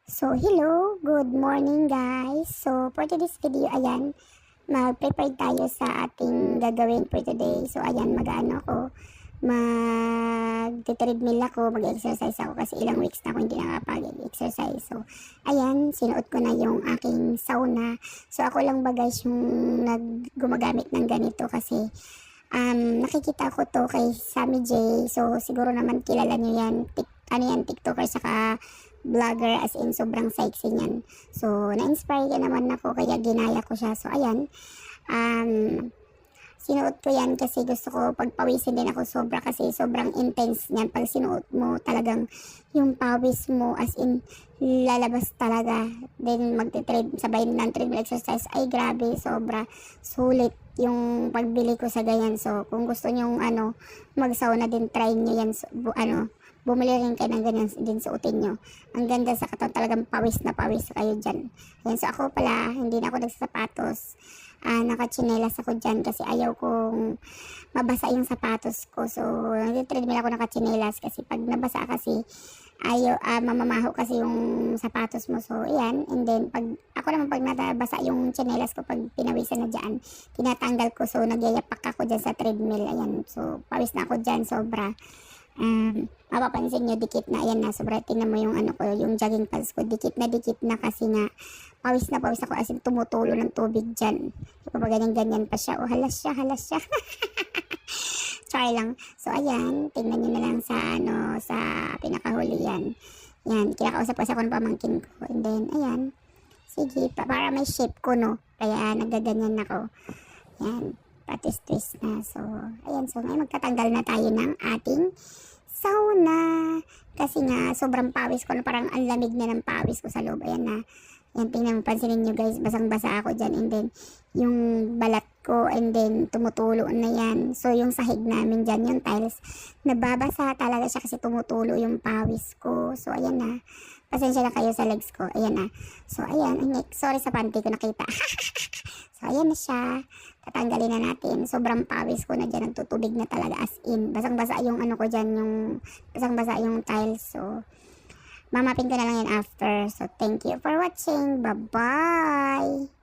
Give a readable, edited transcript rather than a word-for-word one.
So, hello, good morning guys. So, for today's video, ayan, mag-prepare tayo sa ating gagawin for today. So, ayan, mag-ano ako, mag-treadmill ako, mag-exercise ako kasi ilang weeks na ako hindi nakapag-exercise. So, ayan, sinuot ko na yung aking sauna. So, ako lang ba guys yung gumagamit ng ganito kasi nakikita ko to kay Sammy J. So, siguro naman kilala nyo yan. TikToker saka vlogger, as in sobrang sexy niyan. So, na-inspire ka naman ako kaya ginaya ko siya. So, ayan. Sinuot ko yan kasi gusto ko pagpawisin din ako sobra kasi sobrang intense niyan. Pag sinuot mo talagang yung pawis mo as in lalabas talaga. Then sabay ng treadmill exercise. Ay grabe, sobra sulit yung pagbili ko sa ganyan. So, kung gusto nyong mag-sauna din, try nyo yan. So, bumili rin kayo ng ganyan din suotin nyo. Ang ganda sa katawan, talagang pawis na pawis kayo dyan. Ayan, so ako pala, hindi na ako nagsasapatos. Nakachinelas ako dyan kasi ayaw kong mabasa yung sapatos ko. So, nag-treadmill ako nakachinelas kasi pag nabasa kasi, mamamaho kasi yung sapatos mo. So, ayan. And then, ako naman pag nabasa yung chinelas ko, pag pinawisan na dyan, tinatanggal ko. So, nagyayapak ako dyan sa treadmill. Ayan. So, pawis na ako dyan, sobra. Mapapansin nyo, dikit na, ayan na, sobra, tingnan mo yung yung jogging pants ko, dikit na kasi nga, pawis na pawis ako, as in tumutulo ng tubig dyan, kapag ganyan pa siya, halas siya, try lang. So, ayan, tingnan nyo na lang sa pinakahuli yan, kinakausap ko sa ng pamangkin ko, and then, ayan, sige, para may shape ko, no, kaya nagaganyan ako, yan, patis-twist na. So, ayan. So, ngayon magtatanggal na tayo ng ating sauna. Kasi nga, sobrang pawis ko na parang ang lamig na ng pawis ko sa loob. Ayan na. Ayan, tingnan mo, pansinin nyo guys. Basang-basa ako dyan. And then, yung balat ko. And then, tumutulo na yan. So, yung sahig namin dyan, yung tiles, nababasa talaga siya kasi tumutulo yung pawis ko. So, ayan na. Pasensya na kayo sa legs ko. Ayan na. So, ayan. Sorry sa panty ko nakita. So, ayan na siya. Tatanggalin na natin. Sobrang pawis ko na dyan. Nagtutubig na talaga as in. Basang-basa yung ko dyan. Basang-basa yung tiles. So, mamapin ko na lang yan after. So, thank you for watching. Bye-bye!